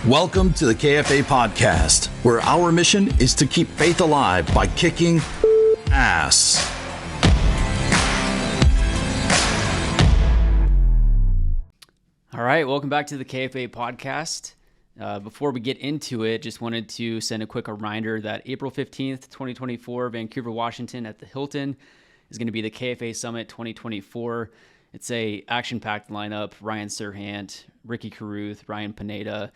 Welcome to the KFA podcast, where our mission is to keep faith alive by kicking ass. All right, welcome back to the KFA podcast. Before we get into it, just wanted to send a quick reminder that April 15th, 2024, Vancouver, Washington at the Hilton is going to be the KFA Summit 2024. It's a action-packed lineup. Ryan Serhant, Ricky Carruth, Ryan Pineda,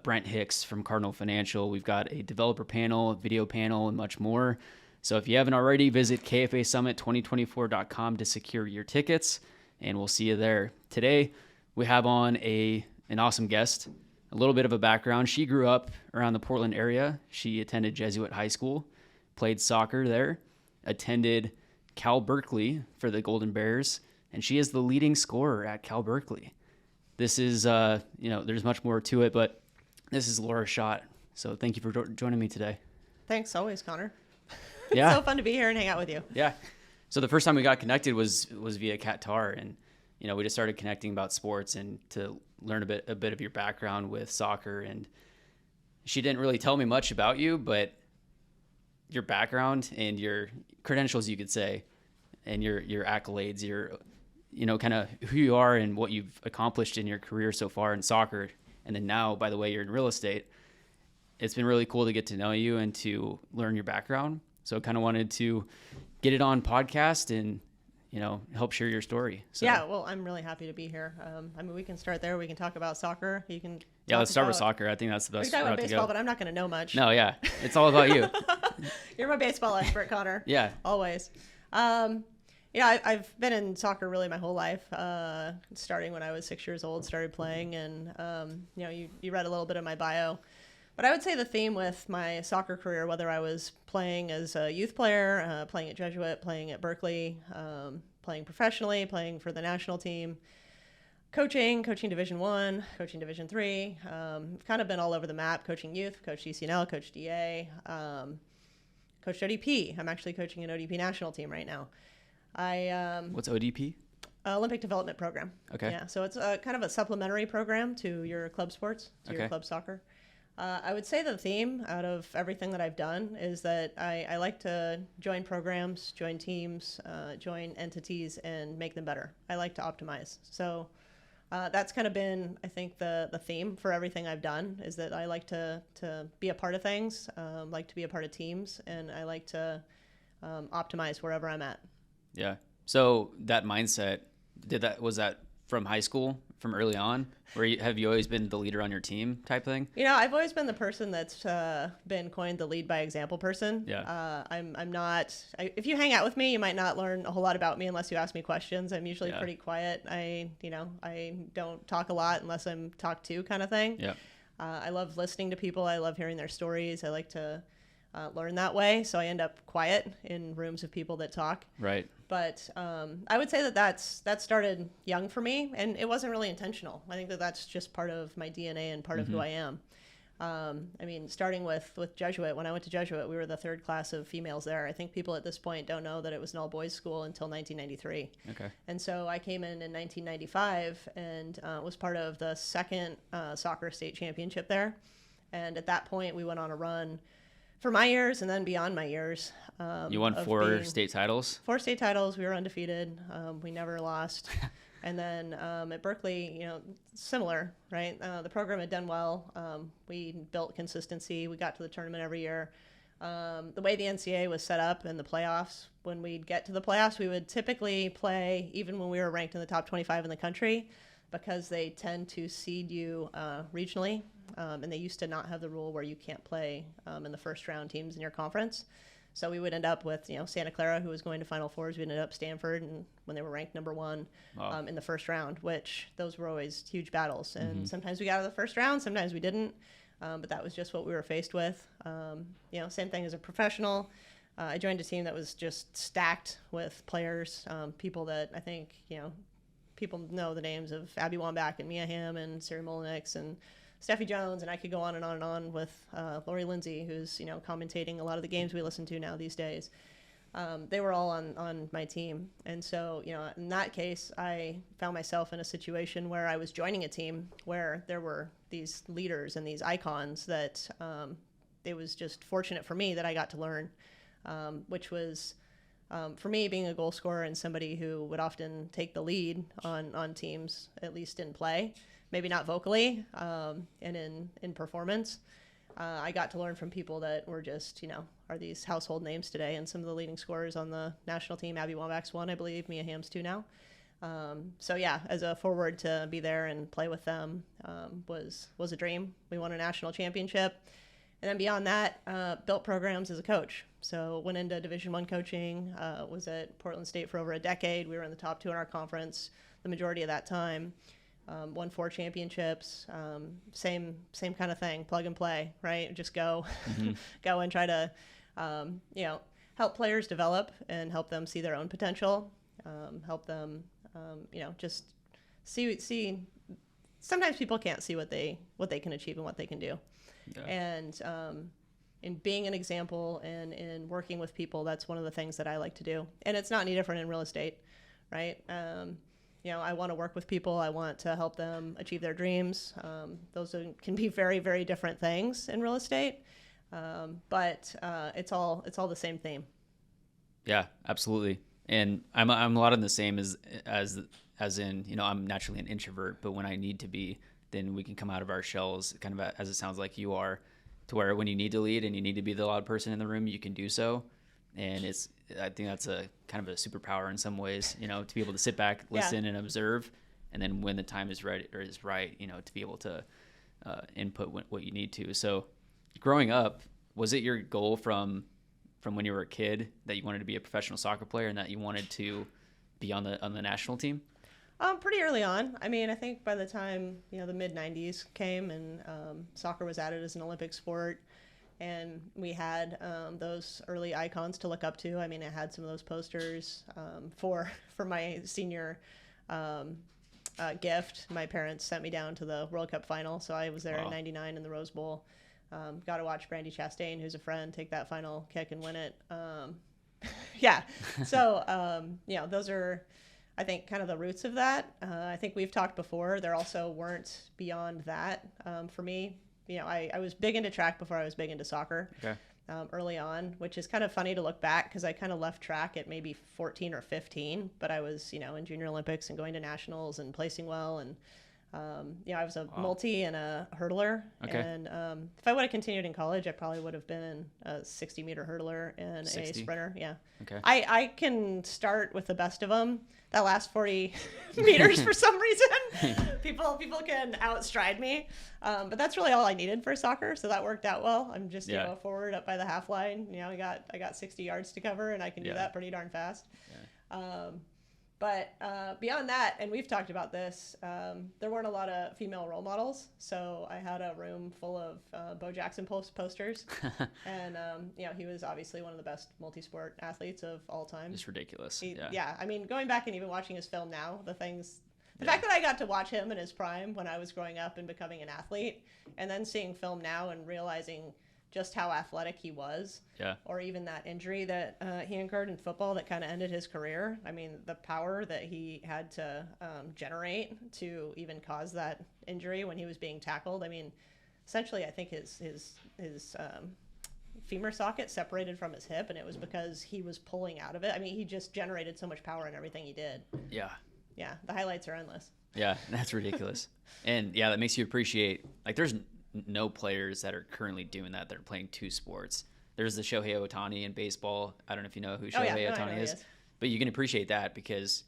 Brent Hicks from Cardinal Financial. We've got a developer panel, a video panel, and much more. So if you haven't already, visit kfasummit2024.com to secure your tickets, and we'll see you there. Today, we have on an awesome guest. A little bit of a background. She grew up around the Portland area. She attended Jesuit High School, played soccer there, attended Cal Berkley for the Golden Bears, and she is the leading scorer at Cal Berkley. This is, there's much more to it, but this is Laura Schott. So thank you for joining me today. Thanks always, Connor. Yeah. It's so fun to be here and hang out with you. Yeah. So the first time we got connected was via Cat Tar, and we just started connecting about sports and to learn a bit of your background with soccer. And she didn't really tell me much about you, but your background and your credentials, you could say, and your accolades, your kind of who you are and what you've accomplished in your career so far in soccer. And then now, by the way, you're in real estate. It's been really cool to get to know you and to learn your background. So I kind of wanted to get it on podcast and, help share your story. So, yeah, well, I'm really happy to be here. We can start there. We can talk about soccer. Let's start with soccer. I think that's the best route to go. We can talk about baseball, but I'm not going to know much. No, yeah. It's all about you. You're my baseball expert, Connor. Yeah. Always. I've been in soccer really my whole life, starting when I was 6 years old, started playing, and, you read a little bit of my bio. But I would say the theme with my soccer career, whether I was playing as a youth player, playing at Jesuit, playing at Berkeley, playing professionally, playing for the national team, coaching Division I, coaching Division III, kind of been all over the map, coaching youth, coached ECNL, coached DA, coached ODP. I'm actually coaching an ODP national team right now. What's ODP? Olympic Development Program. Okay. Yeah, so it's kind of a supplementary program to your club sports, to your club soccer. I would say the theme out of everything that I've done is that I like to join programs, join teams, join entities, and make them better. I like to optimize. So that's kind of been, I think, the theme for everything I've done is that I like to be a part of things, like to be a part of teams, and I like to optimize wherever I'm at. Yeah. So that mindset, was that from high school, from early on? Or have you always been the leader on your team type thing? I've always been the person that's been coined the lead by example person. Yeah. I'm not, if you hang out with me, you might not learn a whole lot about me unless you ask me questions. I'm usually pretty quiet. I don't talk a lot unless I'm talked to kind of thing. Yeah. I love listening to people. I love hearing their stories. I like to learn that way. So I end up quiet in rooms of people that talk. Right. But I would say that started young for me, and it wasn't really intentional. I think that's just part of my DNA and part of who I am. Starting with Jesuit, when I went to Jesuit, we were the third class of females there. I think people at this point don't know that it was an all-boys school until 1993. Okay. And so I came in 1995 and was part of the second soccer state championship there. And at that point, we went on a run for my years and then beyond my years. You won 4 state titles? 4 state titles. We were undefeated. We never lost. And then at Berkeley, similar, right? The program had done well. We built consistency. We got to the tournament every year. The way the NCAA was set up in the playoffs, when we'd get to the playoffs, we would typically play even when we were ranked in the top 25 in the country because they tend to seed you regionally. And they used to not have the rule where you can't play in the first round teams in your conference. So we would end up with, Santa Clara, who was going to Final Fours. We ended up Stanford, and when they were ranked number 1 in the first round, which those were always huge battles. And sometimes we got out of the first round, sometimes we didn't. But that was just what we were faced with. Same thing as a professional. I joined a team that was just stacked with players, people that I think, people know the names of Abby Wambach and Mia Hamm and Sari Molinix and Steffi Jones, and I could go on and on and on with Lori Lindsay, who's commentating a lot of the games we listen to now these days. they were all on my team. And so, in that case, I found myself in a situation where I was joining a team where there were these leaders and these icons that it was just fortunate for me that I got to learn, which was, for me, being a goal scorer and somebody who would often take the lead on teams, at least in play, maybe not vocally, and in performance. I got to learn from people that were just, are these household names today. And some of the leading scorers on the national team, Abby Wambach's one, I believe, Mia Hamm's two now. So yeah, as a forward to be there and play with them was a dream. We won a national championship. And then beyond that, built programs as a coach. So went into Division I coaching, was at Portland State for over a decade. We were in the top 2 in our conference the majority of that time. Won 4 championships, same kind of thing, plug and play, right? Just go, go and try to, help players develop and help them see their own potential, help them, just see. Sometimes people can't see what they can achieve and what they can do, and in being an example and in working with people, that's one of the things that I like to do, and it's not any different in real estate, right? I want to work with people. I want to help them achieve their dreams. Those can be very, very different things in real estate, but it's all the same theme. Yeah, absolutely. And I'm a lot of the same as in, I'm naturally an introvert, but when I need to be, then we can come out of our shells, kind of as it sounds like you are, to where when you need to lead and you need to be the loud person in the room, you can do so. And I think that's a kind of a superpower in some ways, to be able to sit back, listen, and observe, and then when the time is right, to be able to input what you need to. So, growing up, was it your goal from when you were a kid that you wanted to be a professional soccer player and that you wanted to be on the national team? Pretty early on. I mean, I think by the time the mid '90s came and soccer was added as an Olympic sport. And we had those early icons to look up to. I mean, I had some of those posters for my senior gift. My parents sent me down to the World Cup final, so I was there in '99 in the Rose Bowl. Got to watch Brandy Chastain, who's a friend, take that final kick and win it. Yeah. So, those are, I think, kind of the roots of that. I think we've talked before. There also weren't beyond that for me. I was big into track before I was big into soccer early on, which is kind of funny to look back because I kind of left track at maybe 14 or 15, but I was, in Junior Olympics and going to nationals and placing well. And, I was a multi and a hurdler. Okay. And if I would have continued in college, I probably would have been a 60-meter hurdler and 60? A sprinter. Yeah. Okay. I can start with the best of them. That last 40 meters, for some reason, people can outstride me. But that's really all I needed for soccer, so that worked out well. I'm just forward up by the half line. I got 60 yards to cover, and I can do that pretty darn fast. Yeah. But beyond that, and we've talked about this, there weren't a lot of female role models. So I had a room full of Bo Jackson posters. And, he was obviously one of the best multi-sport athletes of all time. It's ridiculous. I mean, going back and even watching his film now, the fact that I got to watch him in his prime when I was growing up and becoming an athlete, and then seeing film now and realizing just how athletic he was, or even that injury that he incurred in football that kind of ended his career. I mean, the power that he had to generate to even cause that injury when he was being tackled. I mean, essentially, I think his femur socket separated from his hip, and it was because he was pulling out of it. I mean, he just generated so much power in everything he did. Yeah. Yeah, the highlights are endless. Yeah, that's ridiculous. And that makes you appreciate, there's no players that are currently doing that are playing 2 sports. There's the Shohei Ohtani in baseball. I don't know if you know who Shohei Ohtani is, but you can appreciate that because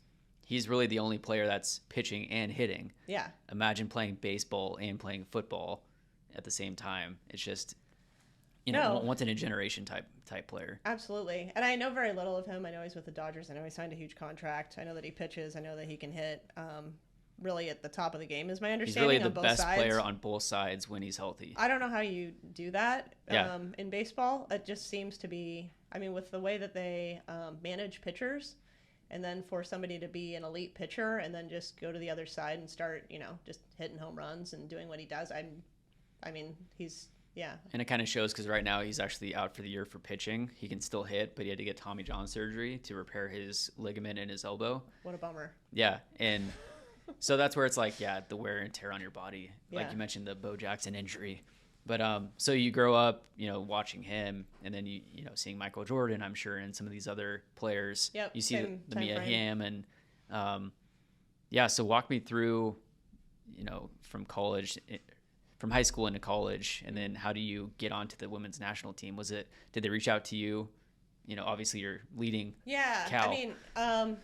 he's really the only player that's pitching and hitting. Yeah. Imagine playing baseball and playing football at the same time. It's just, once in a generation type player. Absolutely. And I know very little of him. I know he's with the Dodgers. I know he signed a huge contract. I know that he pitches. I know that he can hit. Really at the top of the game is my understanding. He's really the best player on both sides when he's healthy. I don't know how you do that in baseball. It just seems to be, with the way that they manage pitchers, and then for somebody to be an elite pitcher and then just go to the other side and start, just hitting home runs and doing what he does. He's Yeah. And it kind of shows because right now he's actually out for the year for pitching. He can still hit, but he had to get Tommy John surgery to repair his ligament in his elbow. What a bummer. Yeah. And so that's where it's like, yeah, the wear and tear on your body. Like Yeah. you mentioned the Bo Jackson injury. But so you grow up, watching him, and then you seeing Michael Jordan, I'm sure, and some of these other players. Yep. You see Same the time Mia frame. Hamm, and yeah. So walk me through, from college, from high school into college, and then how do you get onto the women's national team? Did they reach out to you? Obviously you're leading. Yeah. Cal. I mean,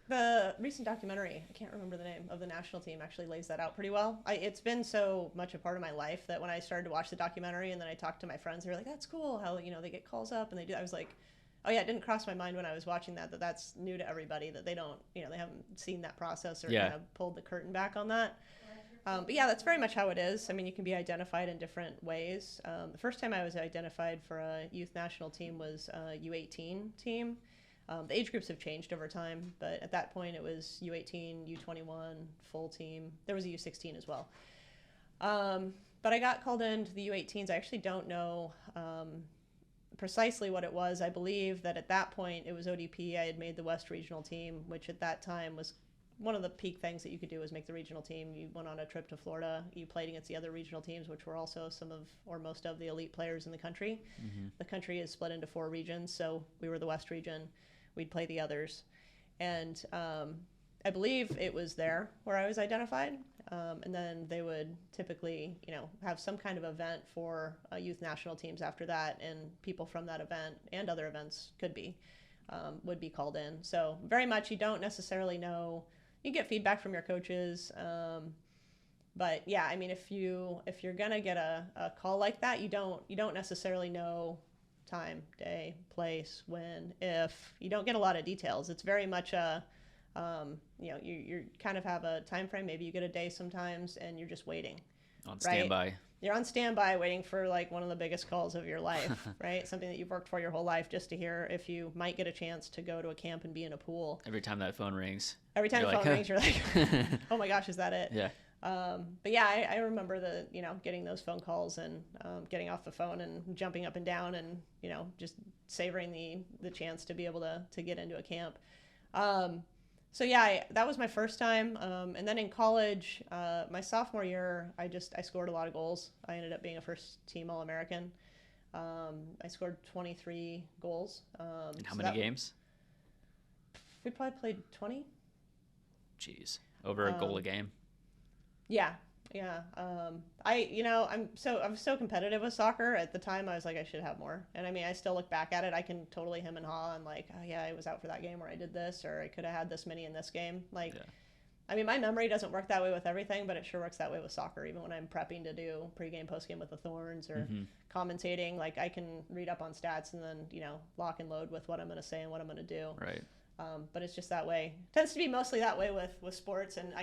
the recent documentary, I can't remember the name of the national team, actually lays that out pretty well. It's been so much a part of my life that when I started to watch the documentary and then I talked to my friends, they were like, that's cool how, they get calls up and they do. I was like, oh yeah, it didn't cross my mind when I was watching that's new to everybody, that they don't, they haven't seen that process or kind of pulled the curtain back on that. But yeah, that's very much how it is. I mean, you can be identified in different ways. The first time I was identified for a youth national team was a U18 team. The age groups have changed over time, but at that point it was U18, U21, full team. There was a U16 as well. But I got called into the U18s. I actually don't know precisely what it was. I believe that at that point it was ODP. I had made the West Regional team, which at that time was one of the peak things that you could do was make the regional team. You went on a trip to Florida. You played against the other regional teams, which were also some of or most of the elite players in the country. Mm-hmm. The country is split into 4 regions, so we were the West region. We'd play the others. And I believe it was there where I was identified. And then they would typically, have some kind of event for youth national teams after that. And people from that event and other events would be called in. So very much you don't necessarily know. You get feedback from your coaches. But yeah, I mean, if you're going to get a call like that, you don't necessarily know time, day, place, when, if. You don't get a lot of details. It's very much you kind of have a time frame. Maybe you get a day sometimes, and you're just waiting. On standby. Right? You're on standby waiting for like one of the biggest calls of your life, right? Something that you've worked for your whole life, just to hear if you might get a chance to go to a camp and be in a pool. Every time that phone rings. Every time the phone rings, you're like, oh my gosh, is that it? Yeah. But yeah, I remember getting those phone calls and getting off the phone and jumping up and down and, just savoring the chance to be able to get into a camp. So yeah, that was my first time. And then in college, my sophomore year, I scored a lot of goals. I ended up being a first team All-American. I scored 23 goals. And how many games? We probably played 20. Jeez. Over a goal a game. Yeah. I'm so competitive with soccer. At the time, I was like, I should have more. And I mean, I still look back at it. I can totally hem and haw and like, oh yeah, I was out for that game where I did this, or I could have had this many in this game. Like, yeah. I mean, my memory doesn't work that way with everything, but it sure works that way with soccer. Even when I'm prepping to do pregame, postgame with the Thorns or commentating, like I can read up on stats and then, lock and load with what I'm going to say and what I'm going to do. Right. But it's just that way. It tends to be mostly that way with sports, and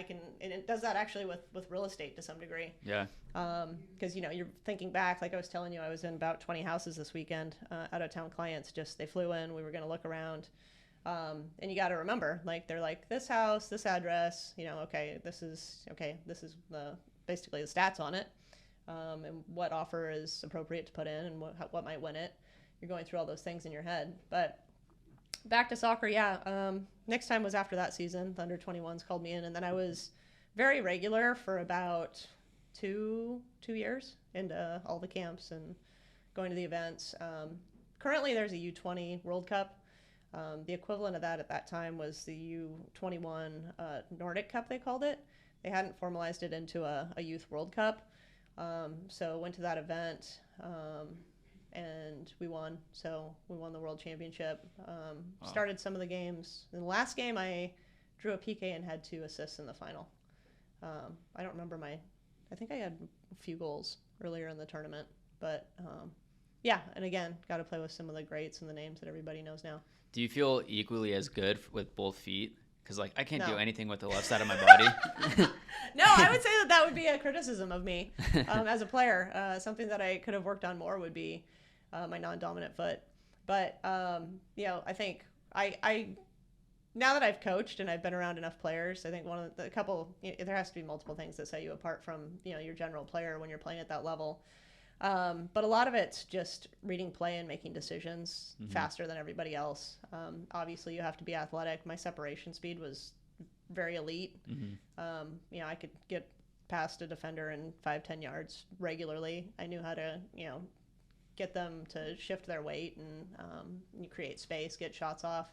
it does that actually with real estate to some degree. Yeah. Because you're thinking back, like I was telling you, I was in about 20 houses this weekend, out of town clients. Just they flew in, we were going to look around, and you got to remember, like they're like this house, this address, this is basically the stats on it, and what offer is appropriate to put in, and what might win it. You're going through all those things in your head, but. Back to soccer, yeah. Next time was after that season. The under-21s called me in, and then I was very regular for about two years into all the camps and going to the events. Currently, there's a U20 World Cup. The equivalent of that at that time was the U21 Nordic Cup, they called it. They hadn't formalized it into a Youth World Cup. So went to that event. And we won. So we won the world championship. Wow. Started some of the games. In the last game, I drew a PK and had 2 assists in the final. I don't remember I think I had a few goals earlier in the tournament. But yeah, and again, got to play with some of the greats and the names that everybody knows now. Do you feel equally as good with both feet? Because I can't do anything with the left side of my body. No, I would say that would be a criticism of me as a player. Something that I could have worked on more would be my non-dominant foot. But, I think I now that I've coached and I've been around enough players, I think there has to be multiple things that set you apart from, your general player when you're playing at that level. But a lot of it's just reading play and making decisions faster than everybody else. Obviously, you have to be athletic. My separation speed was very elite. I could get past a defender in 5-10 yards regularly. I knew how to, get them to shift their weight and you create space, get shots off.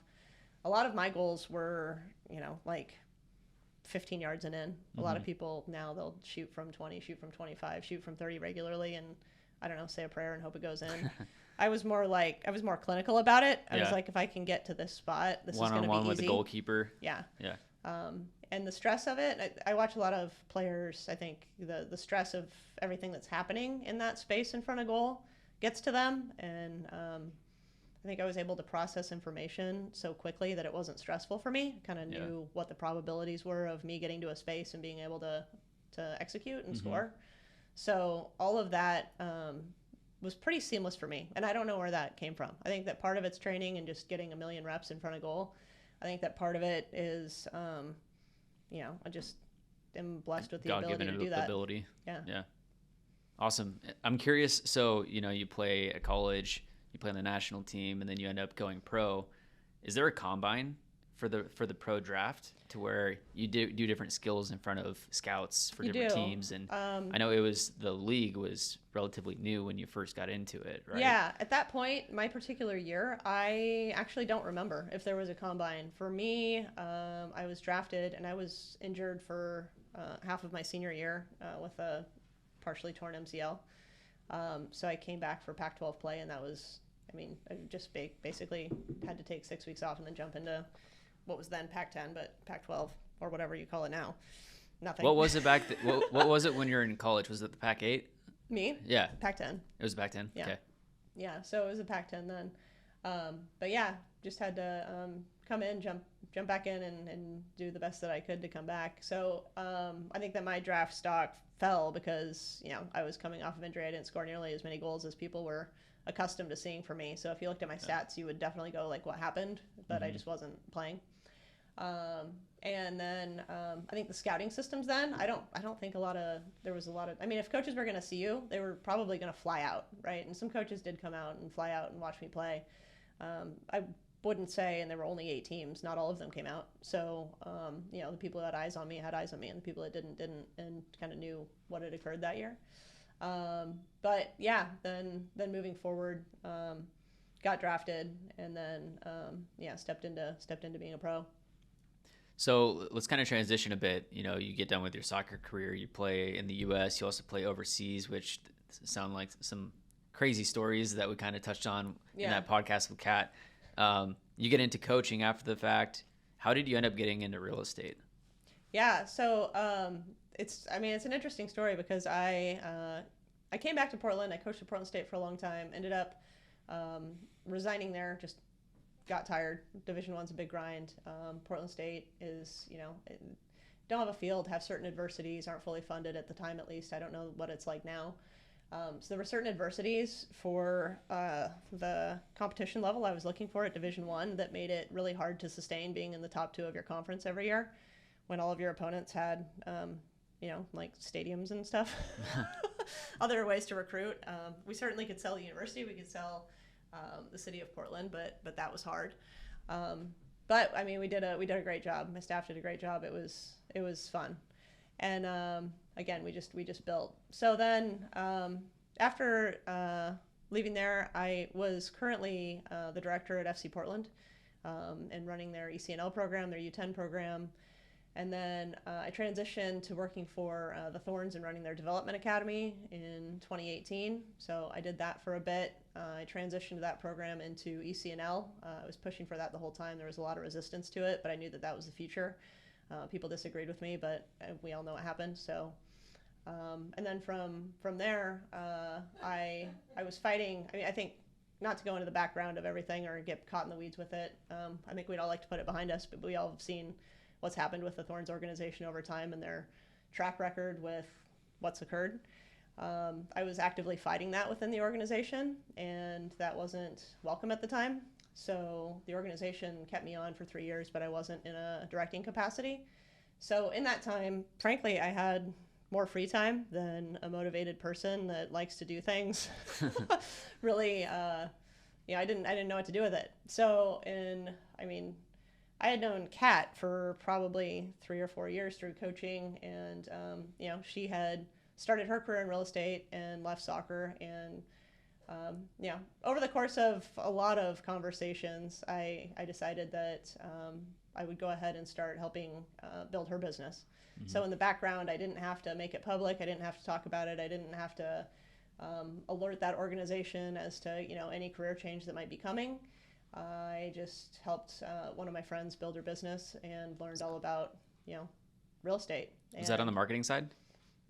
A lot of my goals were, like 15 yards and in. A lot of people now, they'll shoot from 20, shoot from 25, shoot from 30 regularly, and I don't know, say a prayer and hope it goes in. I was more clinical about it. I was like, if I can get to this spot, this is going to be easy. One-on-one with the goalkeeper. Yeah. Yeah. And the stress of it, I watch a lot of players. I think the stress of everything that's happening in that space in front of goal gets to them. And I think I was able to process information so quickly that it wasn't stressful for me. Kind of knew what the probabilities were of me getting to a space and being able to execute and score. So all of that was pretty seamless for me. And I don't know where that came from. I think that part of it's training and just getting a million reps in front of goal. I think that part of it is, I just am blessed with the ability to do that. Ability. Yeah. Awesome. I'm curious. So, you play at college, you play on the national team, and then you end up going pro. Is there a combine for the pro draft to where you do different skills in front of scouts for different teams? And I know the league was relatively new when you first got into it, right? Yeah. At that point, my particular year, I actually don't remember if there was a combine. For me, I was drafted and I was injured for half of my senior year with a partially torn MCL. So I came back for Pac-12 play, and that was, I just basically had to take 6 weeks off and then jump into what was then Pac-10, but Pac-12 or whatever you call it now. Nothing. What was it back? What was it when you were in college? Was it the Pac-8? Me? Yeah. Pac-10. It was Pac-10. Yeah. Okay. Yeah. So it was a Pac-10 then. But yeah, just had to come in, jump back in, and do the best that I could to come back. So I think that my draft stock fell because I was coming off of injury. I didn't score nearly as many goals as people were accustomed to seeing for me. So if you looked at my stats, you would definitely go like, what happened? But I just wasn't playing. And then I think the scouting systems then, I don't think there was a lot of, if coaches were going to see you, they were probably going to fly out, right? And some coaches did come out and fly out and watch me play. I wouldn't say, and there were only 8 teams, not all of them came out. So, the people who had eyes on me, and the people that didn't, and kind of knew what had occurred that year. But yeah, then moving forward, got drafted, and then stepped into being a pro. So let's kind of transition a bit. You get done with your soccer career, you play in the U.S., you also play overseas, which sound like some crazy stories that we kind of touched on in that podcast with Kat. You get into coaching after the fact. How did you end up getting into real estate? Yeah, so it's an interesting story because I came back to Portland. I coached at Portland State for a long time. Ended up resigning there. Just got tired. Division I's a big grind. Portland State is don't have a field, have certain adversities, aren't fully funded at the time at least. I don't know what it's like now. So there were certain adversities for the competition level I was looking for at Division I that made it really hard to sustain being in the top 2 of your conference every year when all of your opponents had, like stadiums and stuff, other ways to recruit. We certainly could sell the university. We could sell the city of Portland, but that was hard. But we did a great job. My staff did a great job. It was fun. And again, we just built. So then after leaving there, I was currently the director at FC Portland and running their ECNL program, their U10 program. And then I transitioned to working for the Thorns and running their development academy in 2018. So I did that for a bit. I transitioned that program into ECNL. I was pushing for that the whole time. There was a lot of resistance to it, but I knew that was the future. People disagreed with me, but we all know what happened. So, and then from there, I was fighting. I think not to go into the background of everything or get caught in the weeds with it. I think we'd all like to put it behind us, but we all have seen what's happened with the Thorns organization over time and their track record with what's occurred. I was actively fighting that within the organization, and that wasn't welcome at the time. So the organization kept me on for 3 years, but I wasn't in a directing capacity. So in that time, frankly, I had more free time than a motivated person that likes to do things. Really, I didn't know what to do with it. So I had known Kat for probably 3 or 4 years through coaching, and she had started her career in real estate and left soccer. And over the course of a lot of conversations, I decided that I would go ahead and start helping build her business. Mm-hmm. So in the background, I didn't have to make it public. I didn't have to talk about it. I didn't have to alert that organization as to any career change that might be coming. I just helped one of my friends build her business and learned all about real estate. Was that on the marketing side?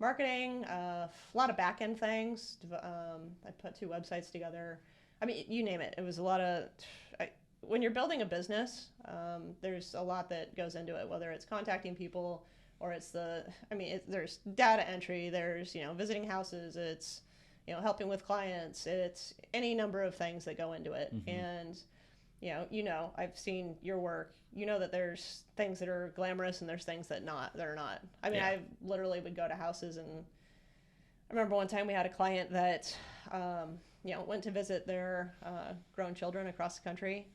Marketing, a lot of back end things. I put 2 websites together. I mean, you name it. It was a lot of. When you're building a business, there's a lot that goes into it. Whether it's contacting people or it's there's data entry. There's visiting houses. It's helping with clients. It's any number of things that go into it. Mm-hmm. And I've seen your work. That there's things that are glamorous and there's things that are not. I mean, I literally would go to houses, and I remember one time we had a client that, went to visit their grown children across the country,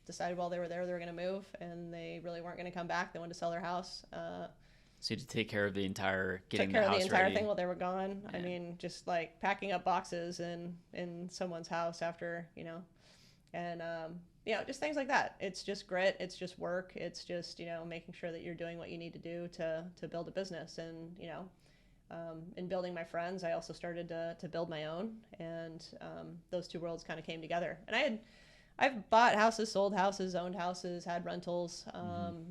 decided while they were there they were going to move, and they really weren't going to come back. They wanted to sell their house. So you had to take care of the entire thing while they were gone. Yeah. I mean, just like packing up boxes in someone's house after, and just things like that. It's just grit. It's just work. It's just, making sure that you're doing what you need to do to build a business. And, in building my friends, I also started to build my own, and those 2 worlds kind of came together. And I've bought houses, sold houses, owned houses, had rentals.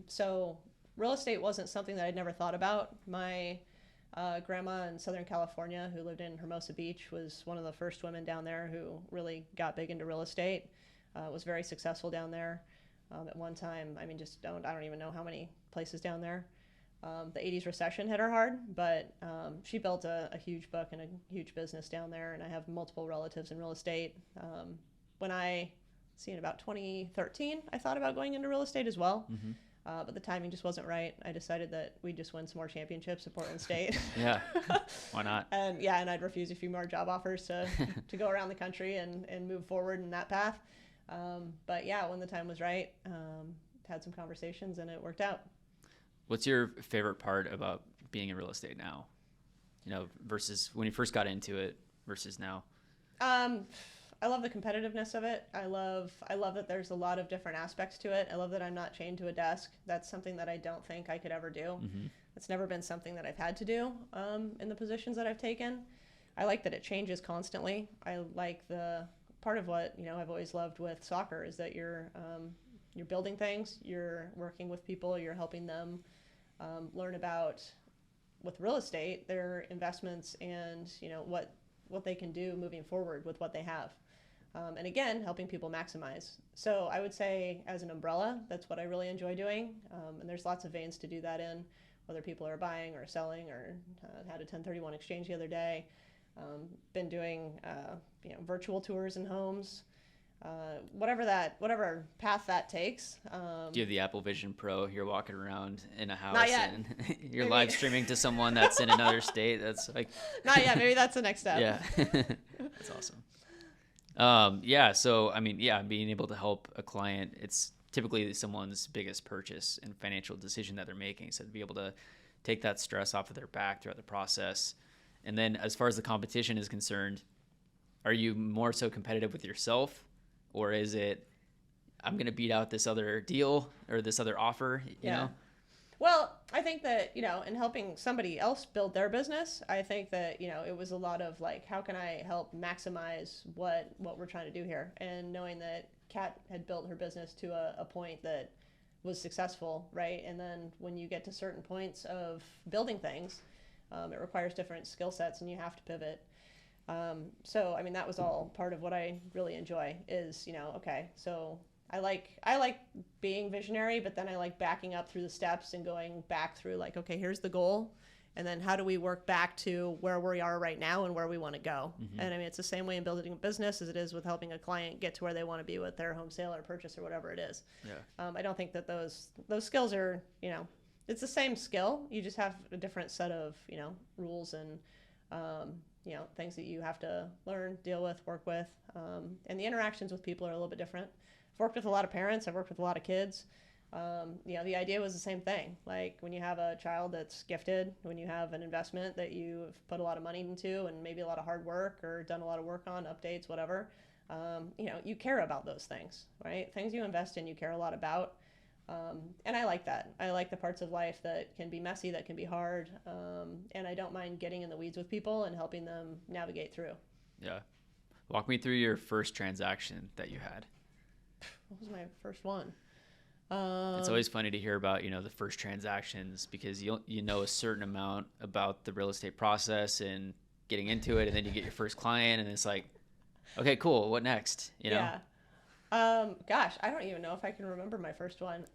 So real estate wasn't something that I'd never thought about. My grandma in Southern California, who lived in Hermosa Beach, was one of the first women down there who really got big into real estate. Was very successful down there at one time. I mean, I don't even know how many places down there. The 80s recession hit her hard, but she built a huge book and a huge business down there, and I have multiple relatives in real estate. In about 2013, I thought about going into real estate as well. Mm-hmm. But the timing just wasn't right. I decided that we'd just win some more championships at Portland State. Yeah, why not? And I'd refuse a few more job offers to go around the country and move forward in that path. But when the time was right, had some conversations and it worked out. What's your favorite part about being in real estate now? Versus when you first got into it versus now? I love the competitiveness of it. I love that there's a lot of different aspects to it. I love that I'm not chained to a desk. That's something that I don't think I could ever do. Mm-hmm. It's never been something that I've had to do in the positions that I've taken. I like that it changes constantly. I like the part of what I've always loved with soccer is that you're building things, you're working with people, you're helping them learn about, with real estate, their investments and what they can do moving forward with what they have. And again, helping people maximize. So I would say as an umbrella, that's what I really enjoy doing. And there's lots of veins to do that in, whether people are buying or selling, or had a 1031 exchange the other day. Been doing virtual tours in homes, whatever path that takes. Do you have the Apple Vision Pro? You're walking around in a house not yet. And you're live streaming to someone that's in another state. That's like not yet. Maybe that's the next step. Yeah, that's awesome. So being able to help a client, it's typically someone's biggest purchase and financial decision that they're making. So to be able to take that stress off of their back throughout the process. And then as far as the competition is concerned, are you more so competitive with yourself, or is it, I'm going to beat out this other deal or this other offer, you know? Well, I think that, in helping somebody else build their business, I think that, it was a lot of like, how can I help maximize what we're trying to do here? And knowing that Kat had built her business to a point that was successful, right? And then when you get to certain points of building things, it requires different skill sets and you have to pivot. That was all part of what I really enjoy is, so I like being visionary, but then I like backing up through the steps and going back through like, okay, here's the goal. And then how do we work back to where we are right now and where we want to go? Mm-hmm. And it's the same way in building a business as it is with helping a client get to where they want to be with their home sale or purchase or whatever it is. Yeah. I don't think that those skills are, it's the same skill. You just have a different set of, rules and, things that you have to learn, deal with, work with. And the interactions with people are a little bit different. I've worked with a lot of parents. I've worked with a lot of kids. The idea was the same thing. Like when you have a child that's gifted, when you have an investment that you've put a lot of money into and maybe a lot of hard work or done a lot of work on, updates, whatever, you care about those things, right? Things you invest in, you care a lot about. And I like that. I like the parts of life that can be messy, that can be hard. And I don't mind getting in the weeds with people and helping them navigate through. Yeah. Walk me through your first transaction that you had. What was my first one? It's always funny to hear about, the first transactions because you know a certain amount about the real estate process and getting into it, and then you get your first client, and it's like, okay, cool. What next? Yeah. Gosh, I don't even know if I can remember my first one.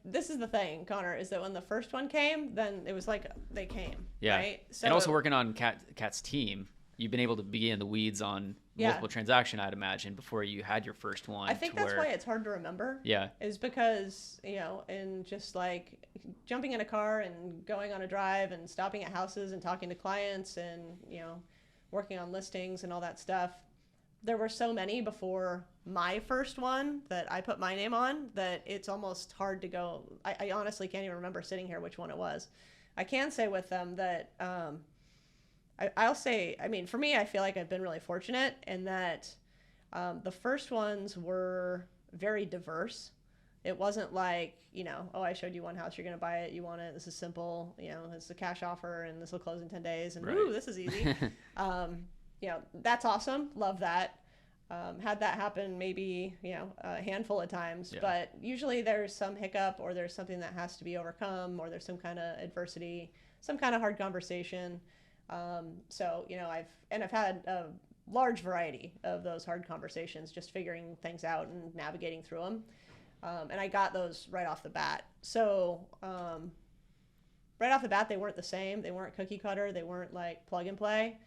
This is the thing, Connor, is that when the first one came, then it was like they came. Yeah. Right? So, and also working on Kat's team, you've been able to be in the weeds on multiple transaction, I'd imagine, before you had your first one. I think that's why it's hard to remember. Yeah. Is because, and just like jumping in a car and going on a drive and stopping at houses and talking to clients and, working on listings and all that stuff. There were so many before my first one that I put my name on that it's almost hard to go. I honestly can't even remember sitting here which one it was. I can say with them that I'll say, for me, I feel like I've been really fortunate in that the first ones were very diverse. It wasn't like, I showed you one house, you're going to buy it, you want it, this is simple, it's a cash offer and this will close in 10 days and ooh, this is easy. That's awesome. Love that. Had that happen maybe, a handful of times, but usually there's some hiccup or there's something that has to be overcome or there's some kind of adversity, some kind of hard conversation. I've had a large variety of those hard conversations, just figuring things out and navigating through them. And I got those right off the bat. So, right off the bat, they weren't the same. They weren't cookie cutter. They weren't like plug and play.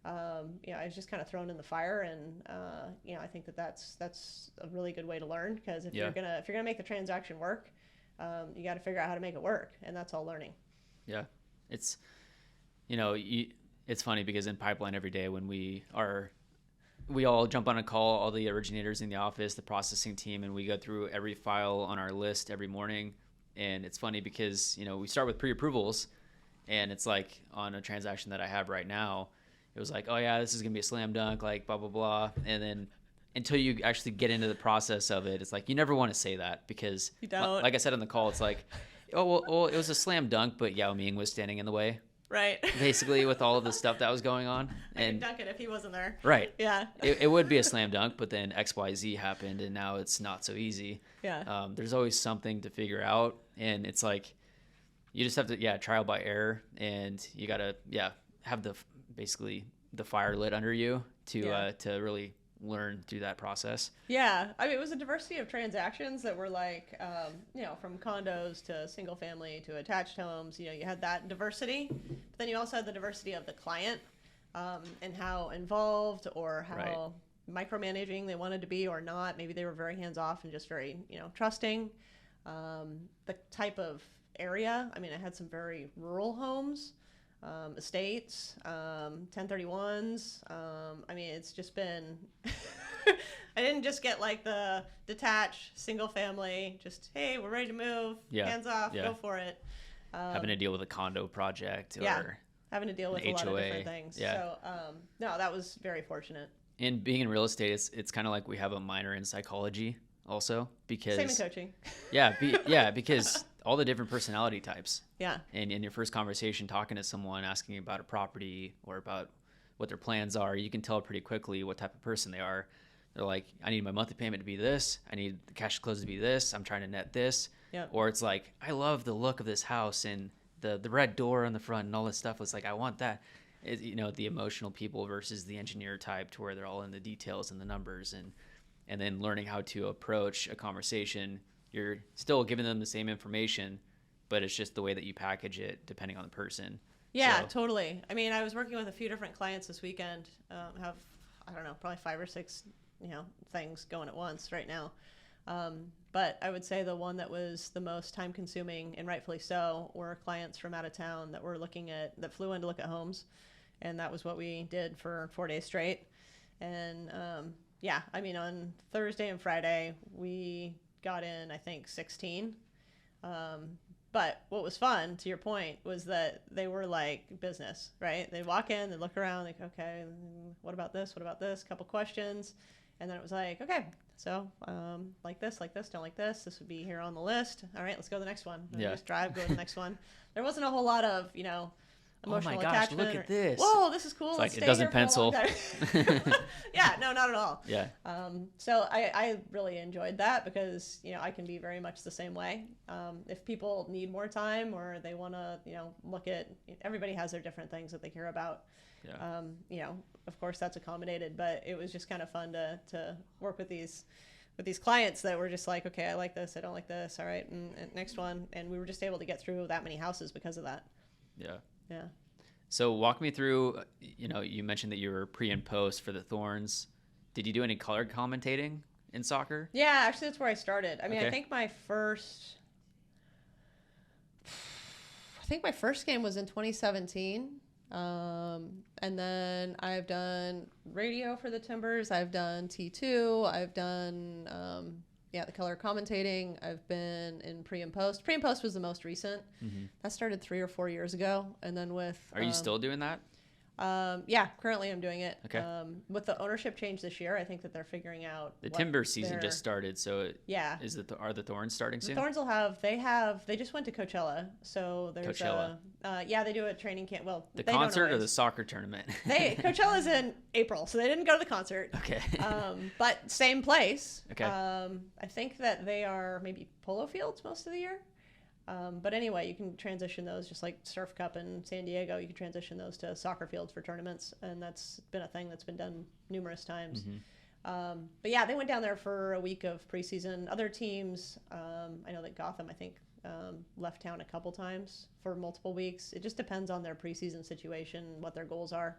I was just kind of thrown in the fire, and I think that's a really good way to learn because if you're gonna make the transaction work, you got to figure out how to make it work, and that's all learning. Yeah, it's it's funny because in pipeline every day when we all jump on a call, all the originators in the office, the processing team, and we go through every file on our list every morning, and it's funny because we start with pre-approvals, and it's like on a transaction that I have right now. It was like, oh yeah, this is going to be a slam dunk, like blah, blah, blah. And then until you actually get into the process of it, it's like, you never want to say that because you don't. Like I said on the call, it's like, oh, well, it was a slam dunk, but Yao Ming was standing in the way. Right. Basically with all of the stuff that was going on. I could dunk it if he wasn't there. Right. Yeah. It would be a slam dunk, but then XYZ happened and now it's not so easy. Yeah. There's always something to figure out. And it's like, you just have to, trial by error. And you got to, have basically the fire lit under you to really learn through that process. Yeah. It was a diversity of transactions that were like, from condos to single family to attached homes, you had that diversity, but then you also had the diversity of the client, and how involved or how micromanaging they wanted to be or not. Maybe they were very hands off and just very, trusting. The type of area, I had some very rural homes. Estates, 1031s. It's just been, I didn't just get like the detached single family, just, hey, we're ready to move, hands off, go for it. Having to deal with a condo project or having to deal with a lot of different things. Yeah. So, no, that was very fortunate. And being in real estate, it's kind of like we have a minor in psychology also because same in coaching. Because all the different personality types. Yeah. And in your first conversation, talking to someone, asking about a property or about what their plans are, you can tell pretty quickly what type of person they are. They're like, I need my monthly payment to be this. I need the cash close to be this. I'm trying to net this. Yep. Or it's like, I love the look of this house and the red door on the front and all this stuff. It's like, I want that. The emotional people versus the engineer type to where they're all in the details and the numbers and then learning how to approach a conversation. You're still giving them the same information, but it's just the way that you package it depending on the person. Yeah, totally. I was working with a few different clients this weekend, have, I don't know, probably 5 or 6, things going at once right now. But I would say the one that was the most time consuming, and rightfully so, were clients from out of town that were that flew in to look at homes. And that was what we did for 4 days straight. And on Thursday and Friday, we got in, I think, 16. But what was fun, to your point, was that they were like business, right? They walk in, they look around, like, okay, what about this? What about this? Couple questions. And then it was like, okay, so like this, don't like this. This would be here on the list. All right, let's go to the next one. And just drive, go to the next one. There wasn't a whole lot of, emotional attachment. Look at this. Whoa, this is cool. It's Let's like it doesn't pencil. Yeah, no, not at all. Yeah. So I really enjoyed that because, I can be very much the same way. If people need more time or they want to, look at, everybody has their different things that they care about. Yeah. Of course that's accommodated, but it was just kind of fun to work with these clients that were just like, okay, I like this, I don't like this. All right. And next one. And we were just able to get through that many houses because of that. Yeah. Yeah. So walk me through, you mentioned that you were pre and post for the Thorns. Did you do any color commentating in soccer? Yeah, actually that's where I started. I mean, Okay. I think my first game was in 2017. And then I've done radio for the Timbers. I've done T2. I've done, the color commentating. I've been in pre and post. Pre and post was the most recent. Mm-hmm. That started 3 or 4 years ago. And then Are you still doing that? Currently I'm doing it. Okay. With the ownership change this year, I think that they're figuring out The Timber season just started, so yeah. Are the Thorns starting soon? The Thorns they just went to Coachella, so there's Coachella. They do a training camp. Well, The they don't concert or always. the soccer tournament? Coachella's in April, so they didn't go to the concert. Okay. But same place. Okay. I think that they are maybe polo fields most of the year. But anyway, you can transition those, just like Surf Cup in San Diego, you can transition those to soccer fields for tournaments, and that's been a thing that's been done numerous times. Mm-hmm. But yeah, they went down there for a week of preseason. Other teams, I know that Gotham, I think, left town a couple times for multiple weeks. It just depends on their preseason situation, what their goals are.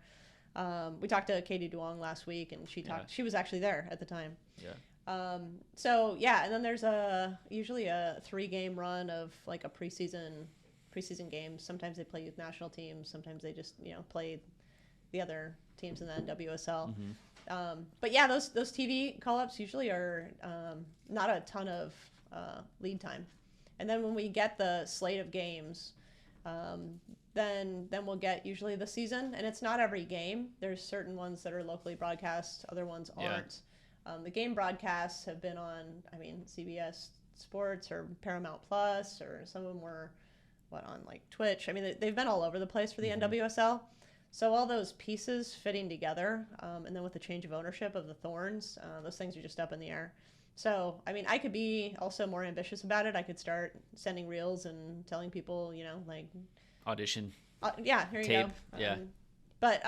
We talked to Katie Duong last week, and she was actually there at the time. Yeah. And then there's usually a 3-game run of like a preseason game. Sometimes they play youth national teams. Sometimes they just, play the other teams in the NWSL. Mm-hmm. But yeah, those TV call-ups usually are not a ton of lead time. And then when we get the slate of games, then we'll get usually the season. And it's not every game. There's certain ones that are locally broadcast. Other ones aren't. The game broadcasts have been on, CBS Sports or Paramount Plus, or some of them were, on like Twitch. They've been all over the place for the Mm-hmm. NWSL. So all those pieces fitting together, and then with the change of ownership of the Thorns, those things are just up in the air. So, I could be also more ambitious about it. I could start sending reels and telling people, Audition. here you Tape. go. Yeah. But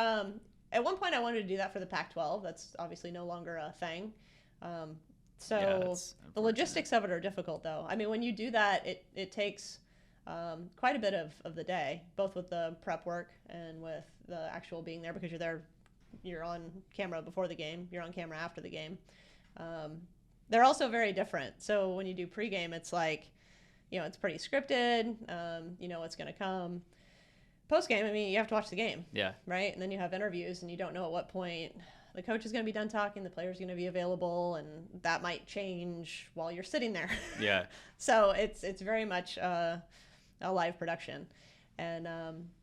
at one point I wanted to do that for the Pac-12. That's obviously no longer a thing. That's the logistics of it are difficult, though. When you do that, it takes quite a bit of the day, both with the prep work and with the actual being there, because you're on camera before the game, you're on camera after the game. They're also very different. So when you do pregame, it's like, it's pretty scripted. You know what's going to come. Post-game, you have to watch the game. Yeah. Right? And then you have interviews, and you don't know at what point the coach is going to be done talking, the player's going to be available, and that might change while you're sitting there. Yeah. So it's very much a live production. And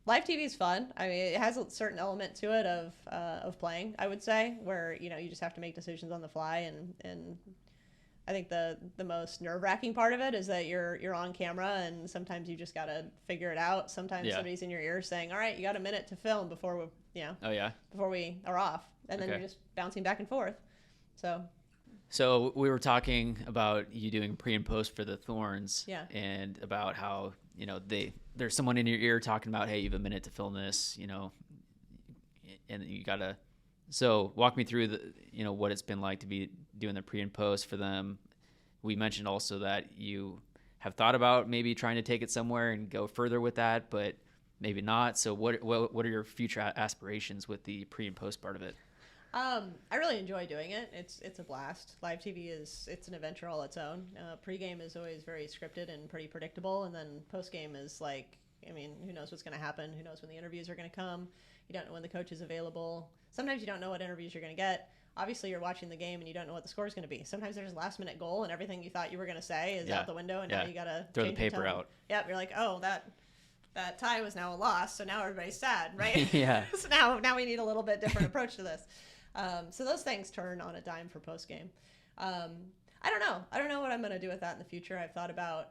live TV is fun. It has a certain element to it of playing, I would say, where, you just have to make decisions on the fly. And I think the most nerve-wracking part of it is that you're on camera, and sometimes you just got to figure it out. Sometimes somebody's in your ear saying, all right, you got a minute to film before we are off. And then you're just bouncing back and forth. So we were talking about you doing pre and post for the Thorns. Yeah. And about how, there's someone in your ear talking about, hey, you have a minute to film this, and you got to. So walk me through what it's been like to be doing the pre and post for them. We mentioned also that you have thought about maybe trying to take it somewhere and go further with that, but maybe not. So what are your future aspirations with the pre and post part of it? I really enjoy doing it. It's a blast. Live TV it's an adventure all its own. Pre-game is always very scripted and pretty predictable, and then post-game is like, I mean, who knows what's going to happen? Who knows when the interviews are going to come? You don't know when the coach is available. Sometimes you don't know what interviews you're going to get. Obviously, you're watching the game and you don't know what the score is going to be. Sometimes there's a last-minute goal and everything you thought you were going to say is out the window, and now you got to throw the paper out. Yep, you're like, oh, that tie was now a loss, so now everybody's sad, right? Yeah. So now we need a little bit different approach to this. So those things turn on a dime for post game. I don't know. I don't know what I'm going to do with that in the future. I've thought about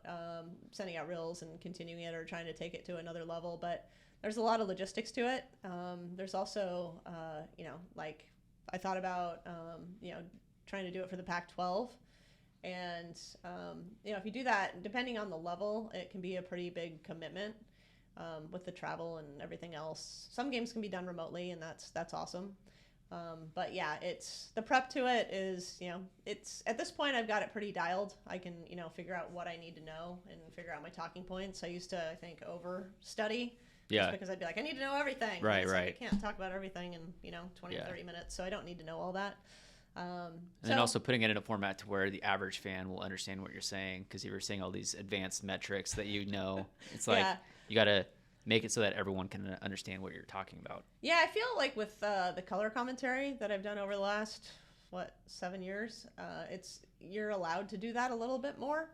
sending out reels and continuing it or trying to take it to another level, but there's a lot of logistics to it. There's also, like I thought about, trying to do it for the Pac-12. And, if you do that, depending on the level, it can be a pretty big commitment with the travel and everything else. Some games can be done remotely, and that's awesome. But yeah, it's the prep to it is, it's at this point I've got it pretty dialed. I can, figure out what I need to know and figure out my talking points. I used to, I think, over study. Yeah. Just because I'd be like, I need to know everything. Right. I can't talk about everything in, 20 or 30 minutes. So I don't need to know all that. And then also putting it in a format to where the average fan will understand what you're saying, because you were saying all these advanced metrics that it's like you got to make it so that everyone can understand what you're talking about. Yeah, I feel like with the color commentary that I've done over the last 7 years, you're allowed to do that a little bit more.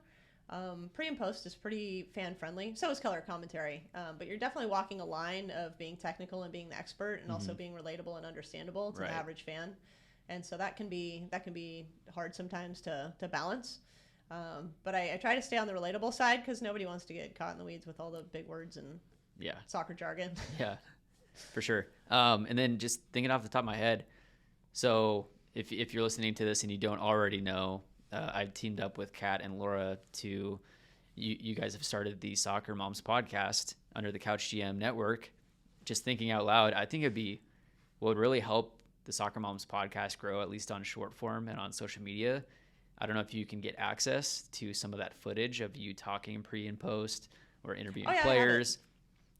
Pre and post is pretty fan friendly. So is color commentary, but you're definitely walking a line of being technical and being the expert, and also being relatable and understandable to the average fan. And so that can be hard sometimes to balance. But I try to stay on the relatable side, because nobody wants to get caught in the weeds with all the big words and soccer jargon. Yeah, for sure. And then just thinking off the top of my head, so if you're listening to this and you don't already know, I've teamed up with Kat and Laura to, you guys have started the Soccer Moms podcast under the Couch GM network. Just thinking out loud, I think what would really help the Soccer Moms podcast grow, at least on short form and on social media. I don't know if you can get access to some of that footage of you talking pre and post or interviewing players.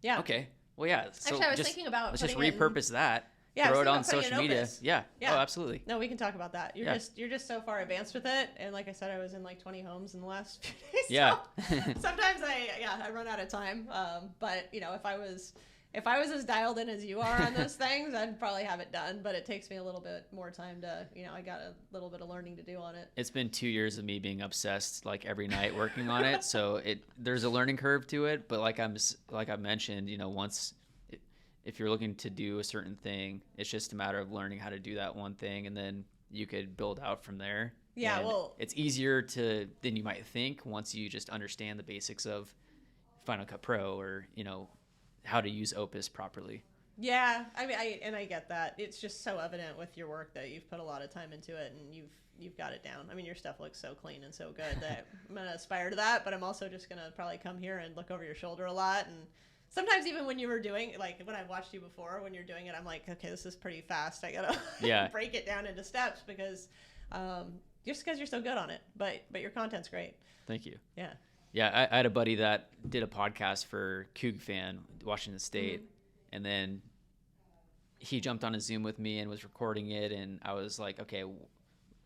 Yeah. Okay. Well, yeah. So actually, I was thinking about let's just repurpose that. Yeah. Throw it on social media. Yeah. Oh, absolutely. No, we can talk about that. You're just so far advanced with it, and like I said, I was in like 20 homes in the last few days. Yeah. So sometimes I run out of time. But if I was as dialed in as you are on those things, I'd probably have it done. But it takes me a little bit more time to, I got a little bit of learning to do on it. It's been 2 years of me being obsessed, like every night working on it. So there's a learning curve to it. But like I mentioned, if you're looking to do a certain thing, it's just a matter of learning how to do that one thing, and then you could build out from there. Yeah, and it's easier than you might think once you just understand the basics of Final Cut Pro, or how to use Opus properly. Yeah, I mean, I get that. It's just so evident with your work that you've put a lot of time into it, and you've got it down. I mean, your stuff looks so clean and so good that I'm gonna aspire to that. But I'm also just gonna probably come here and look over your shoulder a lot. And sometimes even when you were doing, like when I've watched you before, when you're doing it, I'm like, okay, this is pretty fast. I gotta break it down into steps, because just because you're so good on it. But your content's great. Thank you. Yeah. Yeah, I had a buddy that did a podcast for Coug Fan, Washington State, and then he jumped on a Zoom with me and was recording it, and I was like, okay,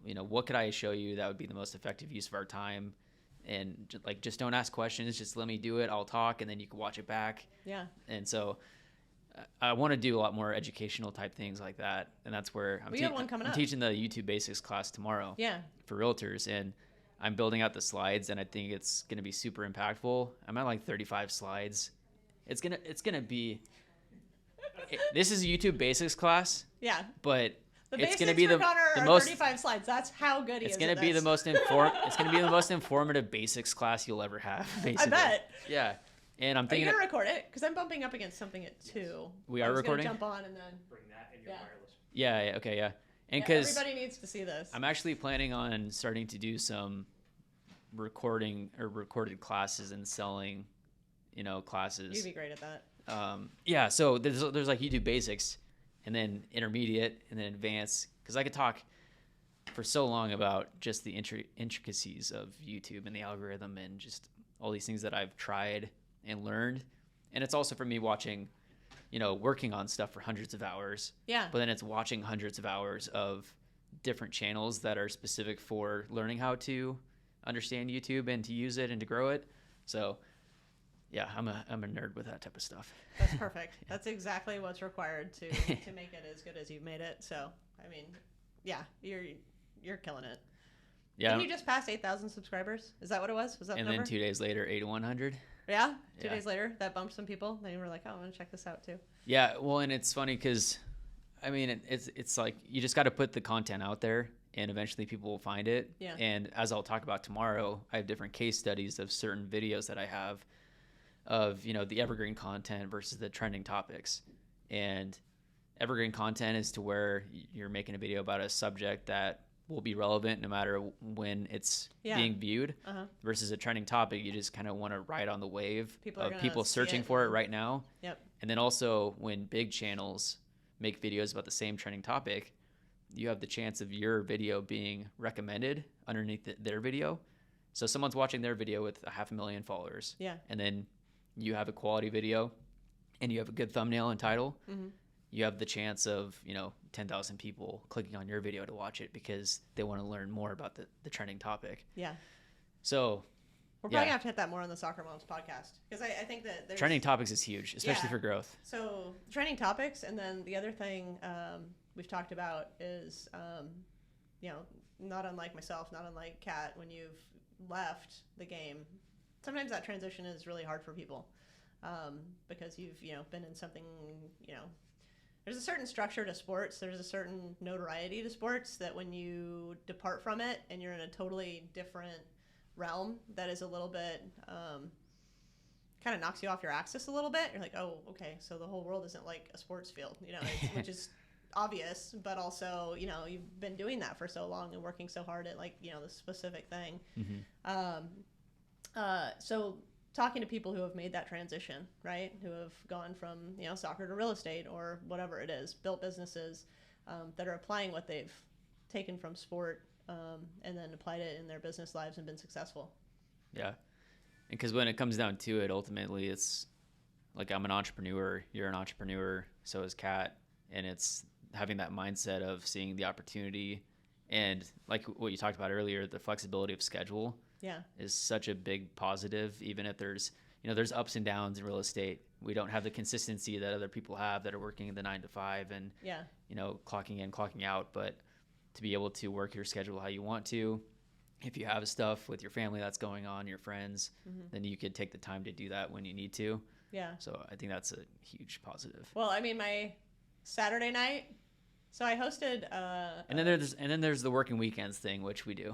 what could I show you that would be the most effective use of our time? And just don't ask questions, just let me do it, I'll talk, and then you can watch it back. Yeah. And so I want to do a lot more educational type things like that, and that's where we have one coming up. I'm teaching the YouTube Basics class tomorrow. Yeah. For Realtors, and I'm building out the slides, and I think it's going to be super impactful. I'm at like 35 slides. It's gonna be. This is a YouTube Basics class. Yeah. But it's going to be the most 35 slides. That's how good he is. It's going to be the most It's going to be the most informative Basics class you'll ever have. Basically. I bet. Yeah. And I'm thinking. Are you going to record it? Because I'm bumping up against something at 2. We are recording. Jump on and then bring that in your wireless. Yeah. Okay. Yeah. And because everybody needs to see this. I'm actually planning on starting to do some recorded classes and selling, classes. You'd be great at that. Yeah. So there's like YouTube Basics, and then intermediate, and then advanced. Because I could talk for so long about just the intricacies of YouTube and the algorithm and just all these things that I've tried and learned. And it's also for me watching working on stuff for hundreds of hours. Yeah. But then it's watching hundreds of hours of different channels that are specific for learning how to understand YouTube and to use it and to grow it. So yeah, I'm a nerd with that type of stuff. That's perfect. Yeah. That's exactly what's required to make it as good as you've made it. So, I mean, yeah, you're killing it. Yeah. Didn't you just pass 8,000 subscribers? Is that what it was? Was that the number? Then 2 days later, 8,100. Yeah? 2 days later, that bumped some people. They were like, oh, I'm going to check this out too. Yeah, well, and it's funny because, I mean, it's like you just got to put the content out there and eventually people will find it. Yeah. And as I'll talk about tomorrow, I have different case studies of certain videos that I have of, the evergreen content versus the trending topics. And evergreen content is to where you're making a video about a subject that will be relevant no matter when it's being viewed, versus a trending topic. You just kind of want to ride on the wave of people searching for it right now. Yep. And then also when big channels make videos about the same trending topic, you have the chance of your video being recommended underneath their video. So someone's watching their video with 500,000 followers. Yeah. And then you have a quality video and you have a good thumbnail and title. Mm-hmm. You have the chance of, 10,000 people clicking on your video to watch it because they want to learn more about the trending topic. Yeah. So we're probably going to have to hit that more on the Soccer Moms podcast, because I think that there's... Trending topics is huge, especially for growth. So trending topics, and then the other thing we've talked about is, not unlike myself, not unlike Kat, when you've left the game, sometimes that transition is really hard for people because you've, been in something, there's a certain structure to sports. There's a certain notoriety to sports that when you depart from it and you're in a totally different realm that is a little bit, kind of knocks you off your axis a little bit. You're like, oh, okay, so the whole world isn't like a sports field, which is obvious, but also, you've been doing that for so long and working so hard at the specific thing. Mm-hmm. So talking to people who have made that transition, right? Who have gone from, soccer to real estate or whatever it is, built businesses that are applying what they've taken from sport and then applied it in their business lives and been successful. Yeah. Because when it comes down to it, ultimately it's like, I'm an entrepreneur, you're an entrepreneur, so is Kat. And it's having that mindset of seeing the opportunity and like what you talked about earlier, the flexibility of schedule. Yeah, is such a big positive. Even if there's ups and downs in real estate, we don't have the consistency that other people have that are working the 9 to 5 and clocking in, clocking out. But to be able to work your schedule how you want to, if you have stuff with your family that's going on, your friends, then you could take the time to do that when you need to. Yeah. So I think that's a huge positive. Well, I mean, my Saturday night. So I hosted. And then there's the working weekends thing, which we do.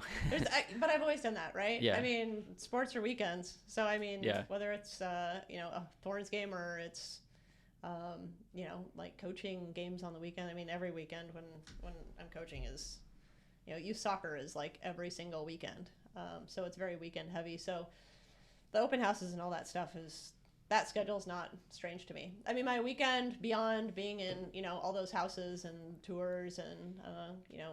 But I've always done that, right? Yeah. I mean, sports are weekends. So I mean, whether it's a Thorns game or it's like coaching games on the weekend. I mean, every weekend when I'm coaching is, youth soccer is like every single weekend. So it's very weekend heavy. So the open houses and all that stuff that schedule's not strange to me. I mean, my weekend beyond being in, all those houses and tours and,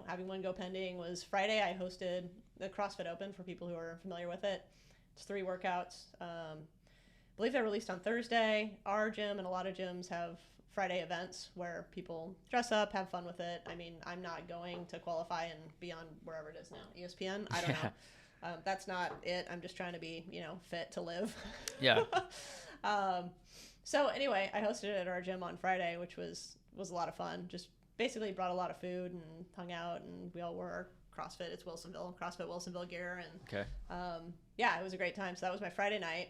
having one go pending was Friday. I hosted the CrossFit Open for people who are familiar with it. It's 3 workouts. I believe they're released on Thursday. Our gym and a lot of gyms have Friday events where people dress up, have fun with it. I mean, I'm not going to qualify and be on wherever it is now. ESPN? I don't know. That's not it. I'm just trying to be, fit to live. Yeah. So anyway, I hosted it at our gym on Friday, which was a lot of fun. Just basically brought a lot of food and hung out, and we all wore our CrossFit. It's CrossFit Wilsonville gear, and okay. It was a great time. So that was my Friday night,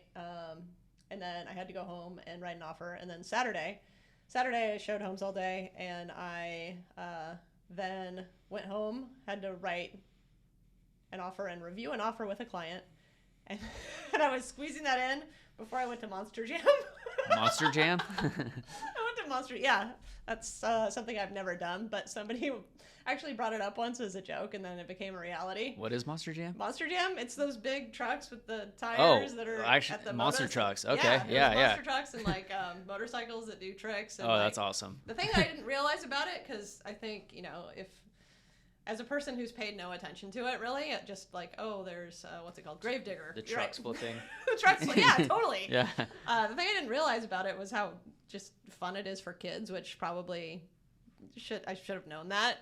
and then I had to go home and write an offer. And then Saturday I showed homes all day, and I then went home, had to write an offer and review an offer with a client, and I was squeezing that in before I went to Monster Jam. Monster Jam? I went to Monster. Yeah, that's something I've never done, but somebody actually brought it up once as a joke, and then it became a reality. What is Monster Jam? Monster Jam? It's those big trucks with the tires that are actually, at the monster trucks. Okay, yeah. Monster trucks and like motorcycles that do tricks. And, that's awesome. The thing I didn't realize about it, because I think, if as a person who's paid no attention to it, really, it just like, there's, what's it called? Gravedigger. The truck split thing. The truck split, yeah, totally. Yeah. The thing I didn't realize about it was how just fun it is for kids, which probably I should have known that.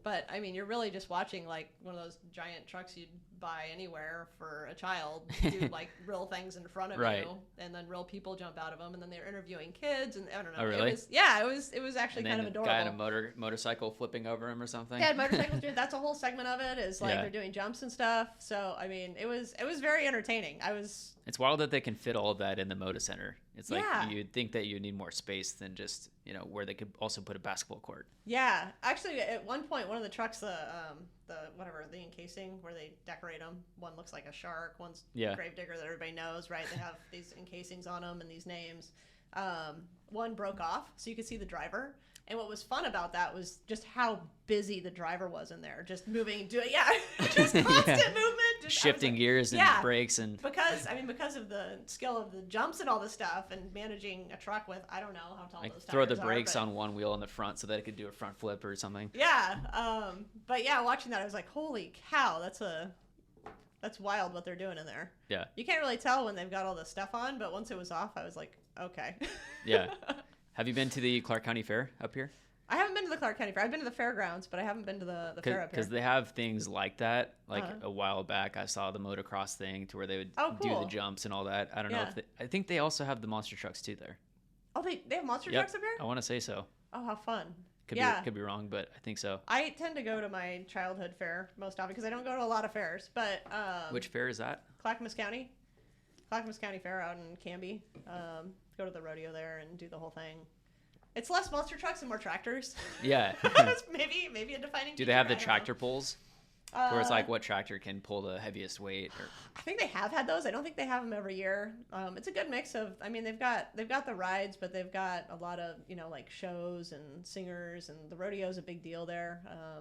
But I mean, you're really just watching like one of those giant trucks you'd buy anywhere for a child do like real things in front of you, and then real people jump out of them, and then they're interviewing kids, and I don't know. Oh, really? It was actually kind of adorable. Guy on a motorcycle flipping over him or something. Yeah, motorcycles. That's a whole segment of it. Is like they're doing jumps and stuff. So I mean, it was very entertaining. It's wild that they can fit all of that in the Moda Center. It's like you'd think that you need more space than just where they could also put a basketball court. Yeah, actually, at one point, one of the trucks, the encasing where they decorate them. One looks like a shark. One's Gravedigger that everybody knows, right? They have these encasings on them and these names. One broke off, so you could see the driver. And what was fun about that was just how busy the driver was in there, just moving, just constant movement, just shifting gears and brakes and because of the skill of the jumps and all this stuff and managing a truck with I don't know how tall those tires throw the brakes on one wheel in the front so that it could do a front flip or something. But watching that I was like, holy cow, that's wild what they're doing in there. Yeah, you can't really tell when they've got all this stuff on, but once it was off I was like, okay. Yeah. Have you been to the Clark County Fair up here? I haven't been to the Clark County Fair. I've been to the fairgrounds, but I haven't been to the fair up here. Because they have things like that. Like a while back, I saw the motocross thing to where they would do the jumps and all that. I don't know if I think they also have the monster trucks too there. Oh, they have monster trucks up here? I want to say so. Oh, how fun. Could be wrong, but I think so. I tend to go to my childhood fair most often because I don't go to a lot of fairs. But which fair is that? Clackamas County Fair out in Canby. Go to the rodeo there and do the whole thing. It's less monster trucks and more tractors. Yeah. maybe a defining. Do they have the tractor pulls? Where it's like what tractor can pull the heaviest weight? Or... I think they have had those. I don't think they have them every year. It's a good mix of. I mean, they've got the rides, but they've got a lot of like shows and singers, and the rodeo's a big deal there.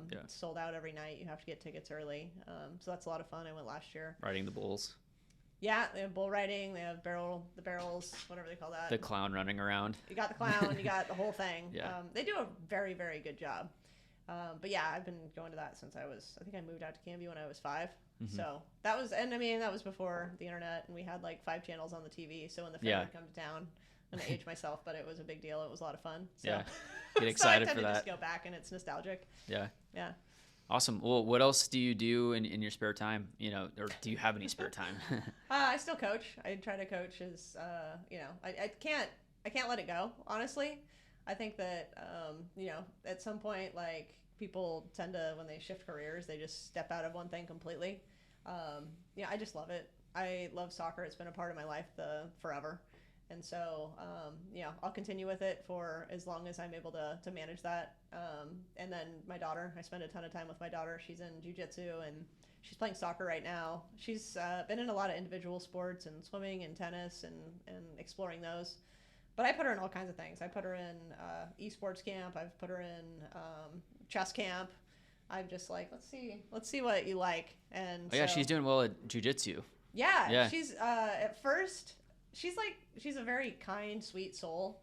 It's sold out every night. You have to get tickets early. So that's a lot of fun. I went last year. Riding the bulls. Yeah, they have bull riding. They have the barrels, whatever they call that. The clown running around. You got the clown. You got the whole thing. Yeah. They do a very, very good job. But yeah, I've been going to that since I moved out to Canby when I was 5. Mm-hmm. So that was before the internet, and we had like 5 channels on the TV. So when the fair would come to town, I'm gonna age myself, but it was a big deal. It was a lot of fun. So. Yeah. Get excited for that. So I tend to just go back, and it's nostalgic. Yeah. Yeah. Awesome. Well, what else do you do in your spare time? Or do you have any spare time? I still coach. I try to coach as, I can't let it go, honestly. I think that, at some point, like people tend to, when they shift careers, they just step out of one thing completely. I just love it. I love soccer. It's been a part of my life forever. And so, I'll continue with it for as long as I'm able to manage that. And then my daughter, I spend a ton of time with my daughter. She's in jiu-jitsu and she's playing soccer right now. She's been in a lot of individual sports and swimming and tennis and exploring those. But I put her in all kinds of things. I put her in esports camp. I've put her in chess camp. I'm just like, let's see what you like. And she's doing well at jiu-jitsu. Yeah. She's at first. She's a very kind, sweet soul.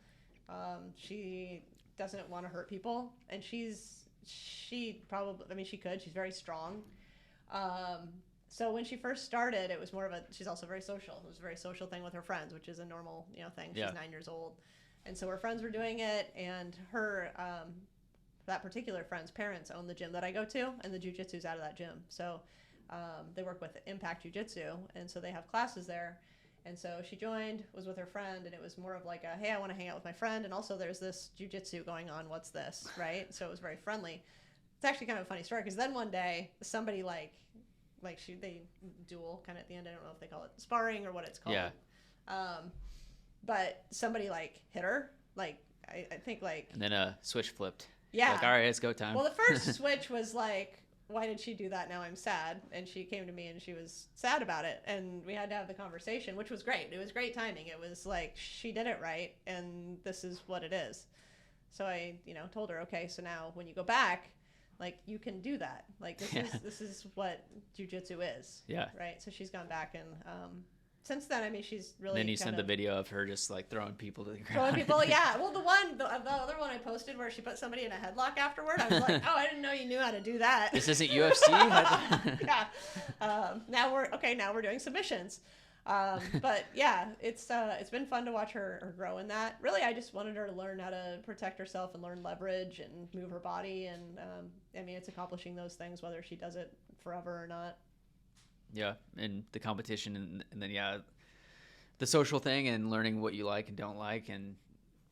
She doesn't want to hurt people, and she probably, she could. She's very strong. So when she first started, it was more of she's also very social. It was a very social thing with her friends, which is a normal, thing. She's 9 years old. And so her friends were doing it, and her, that particular friend's parents own the gym that I go to, and the jiu-jitsu's out of that gym. So they work with Impact Jiu-Jitsu, and so they have classes there. And so she joined, was with her friend, and it was more of like hey, I want to hang out with my friend, and also there's this jiu-jitsu going on. What's this, right? So it was very friendly. It's actually kind of a funny story, because then one day, somebody they duel kind of at the end. I don't know if they call it sparring or what it's called. Yeah. But somebody hit her, I think And then a switch flipped. Yeah. All right, it's go time. Well, the first switch was why did she do that? Now I'm sad. And she came to me and she was sad about it. And we had to have the conversation, which was great. It was great timing. It was she did it right. And this is what it is. So I, told her, okay, so now when you go back, you can do that. This is what jiu-jitsu is. Yeah. Right. So she's gone back and, since then, she's really. And then you sent the video of her just throwing people to the ground. Throwing people, yeah. Well, the other one I posted where she put somebody in a headlock afterward, I was like, oh, I didn't know you knew how to do that. This isn't UFC. Yeah. Now we're doing submissions. But yeah, it's been fun to watch her grow in that. Really, I just wanted her to learn how to protect herself and learn leverage and move her body. And I mean, it's accomplishing those things whether she does it forever or not. Yeah, and the competition, and then the social thing, and learning what you like and don't like, and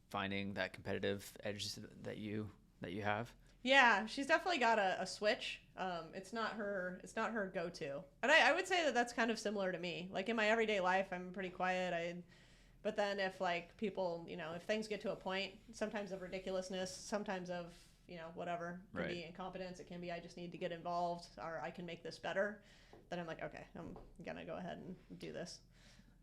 finding that competitive edge that you have. Yeah, she's definitely got a switch. It's not her go-to, and I would say that that's kind of similar to me. Like in my everyday life, I'm pretty quiet. But then if like people, if things get to a point, sometimes of ridiculousness, sometimes of whatever, it can be incompetence, it can be I just need to get involved or I can make this better. Then I'm like, okay, I'm gonna go ahead and do this.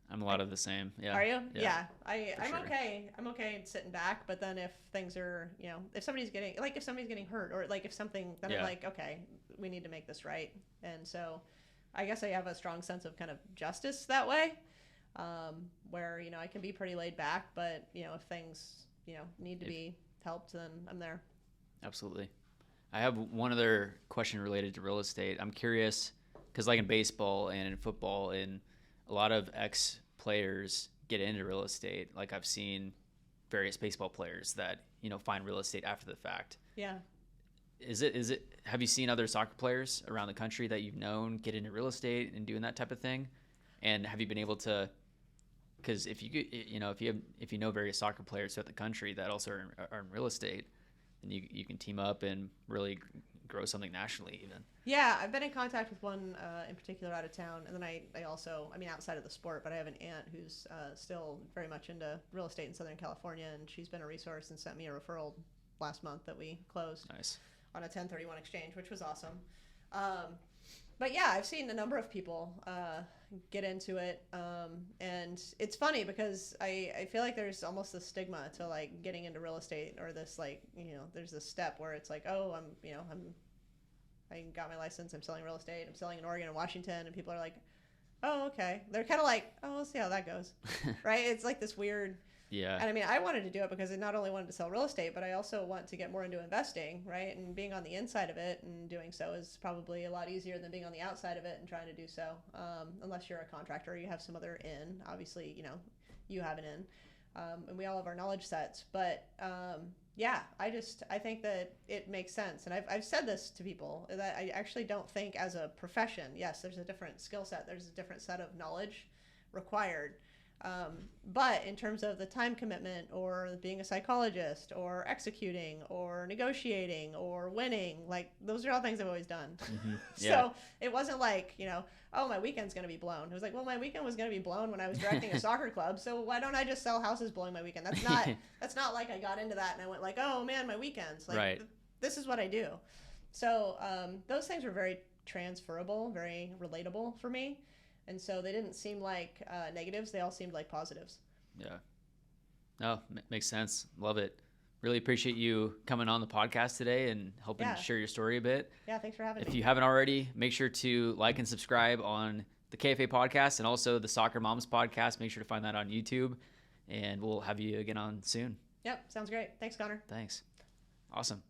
I'm a lot of the same. Yeah. Are you? Yeah. I'm sure. okay. I'm okay sitting back, but then if things are, if somebody's getting hurt or like if something, then I'm like, okay, we need to make this right. And so I guess I have a strong sense of kind of justice that way, where, I can be pretty laid back, but, if things, need to be helped, then I'm there. Absolutely. I have one other question related to real estate. I'm curious, because like in baseball and in football and a lot of ex-players get into real estate. Like I've seen various baseball players that, find real estate after the fact. Yeah. Have you seen other soccer players around the country that you've known get into real estate and doing that type of thing? And have you been able to, because if you know various soccer players throughout the country that also are in real estate, then you can team up and really grow something nationally even. Yeah, I've been in contact with one in particular out of town, and then I also, outside of the sport, but I have an aunt who's still very much into real estate in Southern California, and she's been a resource and sent me a referral last month that we closed. Nice. On a 1031 exchange, which was awesome. But yeah, I've seen a number of people get into it, and it's funny because I feel like there's almost a stigma to like getting into real estate, or this like there's this step where it's like, oh, I got my license, I'm selling real estate, I'm selling in Oregon and Washington, and people are like, oh, okay. They're kind of like, oh, we'll see how that goes, right? It's like this weird. Yeah. And I wanted to do it because I not only wanted to sell real estate, but I also want to get more into investing, right? And being on the inside of it and doing so is probably a lot easier than being on the outside of it and trying to do so. Unless you're a contractor, you have some other in. Obviously, you have an in. And we all have our knowledge sets. But yeah, I think that it makes sense. And I've said this to people that I actually don't think as a profession, yes, there's a different skill set. There's a different set of knowledge required. But in terms of the time commitment or being a psychologist or executing or negotiating or winning, like those are all things I've always done. Mm-hmm. Yeah. So it wasn't like, oh, my weekend's going to be blown. It was like, well, my weekend was going to be blown when I was directing a soccer club. So why don't I just sell houses blowing my weekend? That's not like I got into that and I went like, oh man, my weekends. Like right. This is what I do. So those things were very transferable, very relatable for me. And so they didn't seem like negatives. They all seemed like positives. Yeah. No, makes sense. Love it. Really appreciate you coming on the podcast today and helping share your story a bit. Yeah, thanks for having me. If you haven't already, make sure to like and subscribe on the KFA podcast and also the Soccer Moms podcast. Make sure to find that on YouTube, and we'll have you again on soon. Yep, sounds great. Thanks, Connor. Thanks. Awesome.